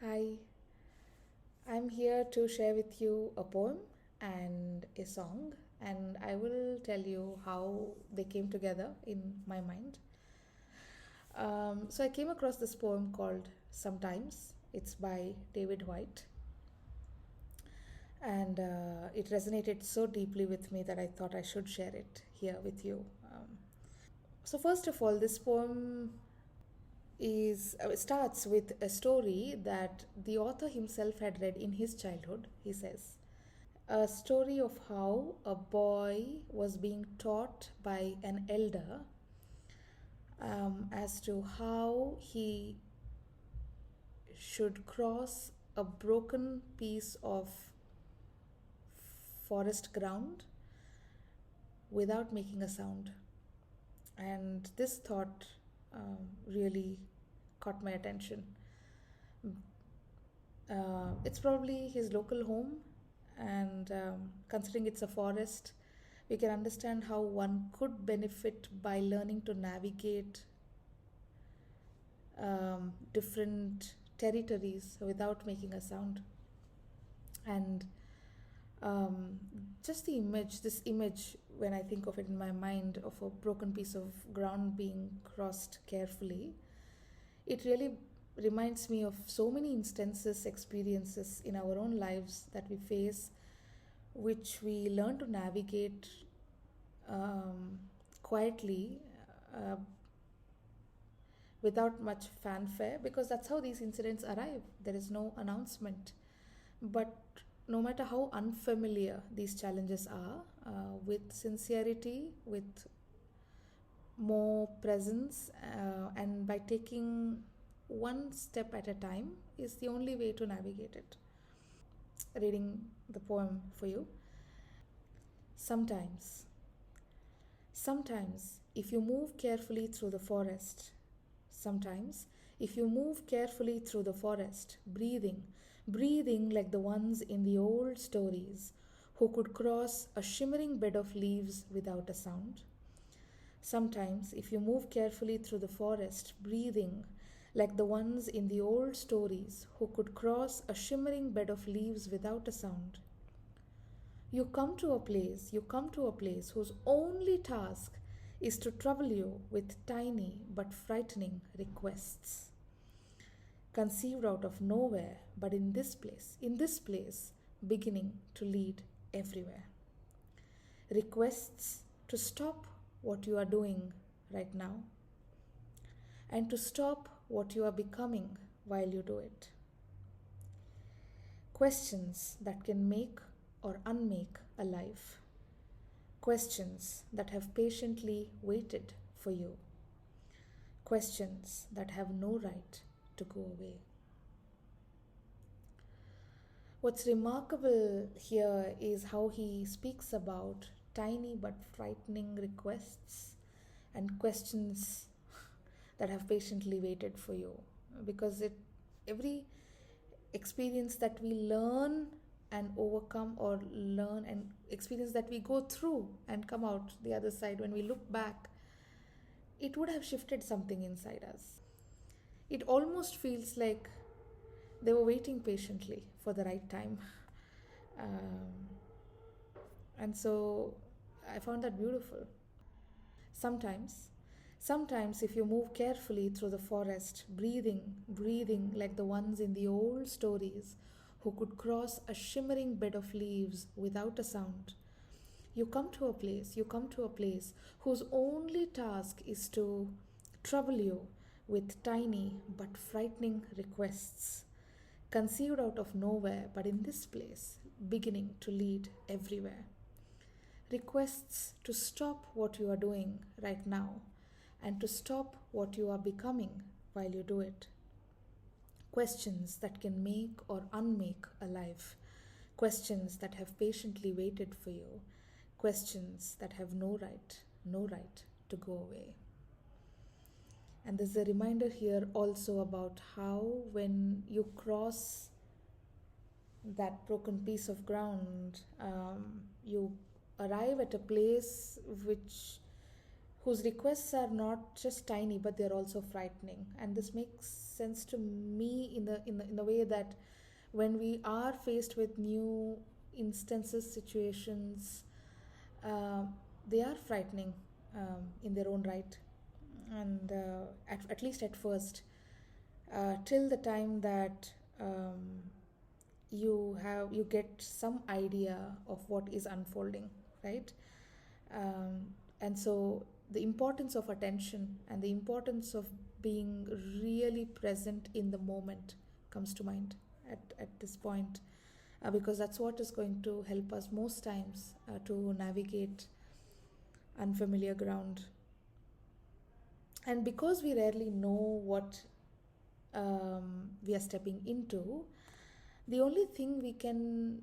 Hi, I'm here to share with you a poem and a song, and I will tell you how they came together in my mind. So I came across this poem called Sometimes. It's by David Whyte, and it resonated so deeply with me that I thought I should share it here with you. So, first of all, this poem starts with a story that the author himself had read in his childhood. He says, a story of how a boy was being taught by an elder as to how he should cross a broken piece of forest ground without making a sound. And this thought really caught my attention. It's probably his local home, and considering it's a forest, we can understand how one could benefit by learning to navigate different territories without making a sound. And just this image, when I think of it in my mind, of a broken piece of ground being crossed carefully, it really reminds me of so many instances, experiences in our own lives that we face, which we learn to navigate um, quietly, uh, without much fanfare, because that's how these incidents arrive. There is no announcement. But no matter how unfamiliar these challenges are, with sincerity, with more presence, and by taking one step at a time, is the only way to navigate it. Reading the poem for you. Sometimes, sometimes, if you move carefully through the forest, sometimes, if you move carefully through the forest, breathing like the ones in the old stories who could cross a shimmering bed of leaves without a sound. Sometimes, if you move carefully through the forest, breathing like the ones in the old stories who could cross a shimmering bed of leaves without a sound, you come to a place whose only task is to trouble you with tiny but frightening requests, conceived out of nowhere, but in this place, beginning to lead everywhere. Requests to stop what you are doing right now and to stop what you are becoming while you do it. Questions that can make or unmake a life. Questions that have patiently waited for you. Questions that have no right to go away. What's remarkable here is how he speaks about tiny but frightening requests and questions that have patiently waited for you. Because every experience that we learn and overcome, or learn and experience that we go through and come out the other side, when we look back, it would have shifted something inside us. It almost feels like they were waiting patiently for the right time. Um, and so I found that beautiful. Sometimes, sometimes if you move carefully through the forest, breathing like the ones in the old stories who could cross a shimmering bed of leaves without a sound, you come to a place whose only task is to trouble you with tiny but frightening requests, conceived out of nowhere, but in this place, beginning to lead everywhere. Requests to stop what you are doing right now and to stop what you are becoming while you do it. Questions that can make or unmake a life. Questions that have patiently waited for you. Questions that have no right to go away. And there's a reminder here also about how, when you cross that broken piece of ground, you arrive at a place which whose requests are not just tiny but they're also frightening. And this makes sense to me in the way that when we are faced with new instances, situations, uh, they are frightening in their own right, and at least at first, till the time that you get some idea of what is unfolding, right? um, and so the importance of attention and the importance of being really present in the moment comes to mind at this point, because that's what is going to help us most times to navigate unfamiliar ground. And because we rarely know what we are stepping into, the only thing we can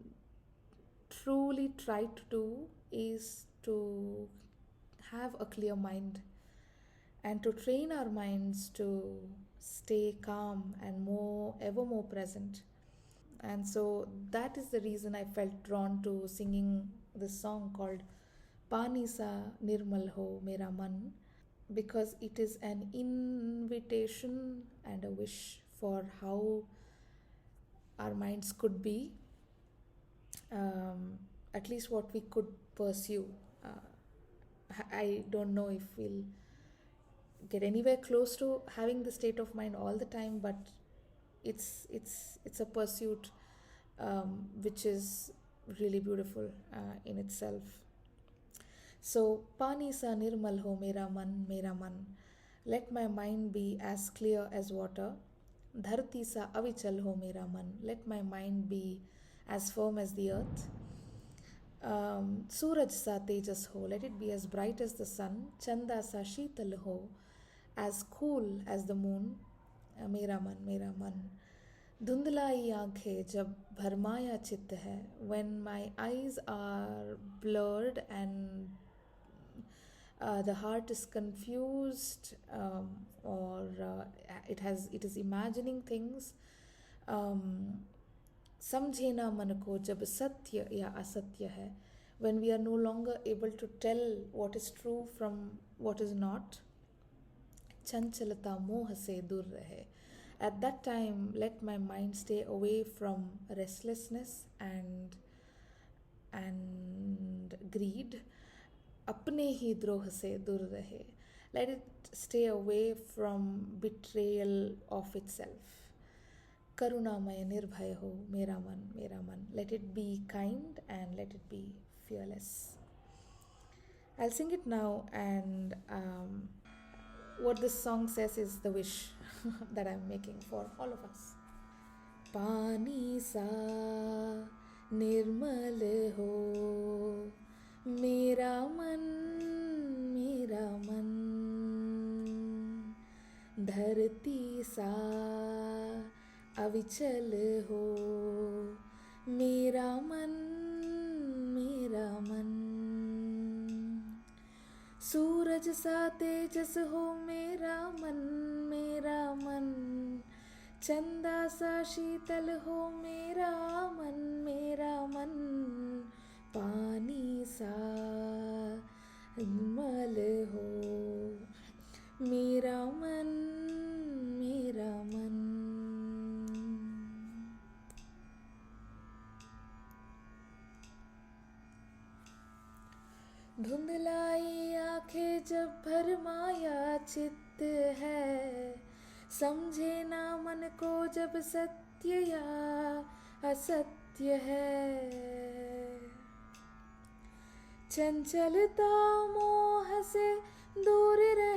truly try to do is to have a clear mind and to train our minds to stay calm and more ever more present. And so that is the reason I felt drawn to singing this song called Paani Sa Nirmal Ho Mera Man, because it is an invitation and a wish for how our minds could be, um, at least what we could pursue. I don't know if we'll get anywhere close to having the state of mind all the time, but it's a pursuit which is really beautiful in itself. So, Pani sa nirmal ho mera man. Let my mind be as clear as water. Dharti sa avichal ho mera man. Let my mind be as firm as the earth. Suraj sa tejas ho. Let it be as bright as the sun. Chanda sa sheetal ho. As cool as the moon. मेरा मन मेरा मन धुंधलाई आंखें जब भरमाया चित्त है, when my eyes are blurred and the heart is confused, or it is imagining things. समझे ना मन को जब सत्य या असत्य है, when we are no longer able to tell what is true from what is not. चंचलता मोह से दूर रहे. At that time, let my mind stay away from restlessness and greed. अपने ही द्रोह से दूर रहे. Let it stay away from betrayal of itself. करुणामय निर्भय हो मेरा मन. Let it be kind and let it be fearless. I'll sing it now, and what this song says is the wish that I'm making for all of us. पानी सा निर्मल हो मेरा मन धरती सा अविचल हो मेरा मन सूरज सा तेजस हो मेरा मन चंदा सा शीतल हो मेरा मन पानी सा निर्मल हो मेरा मन धुंधलाई आंखें जब भरमाया चित्त है, समझे ना मन को जब सत्य या असत्य है. चंचलता मोह से दूर रहे.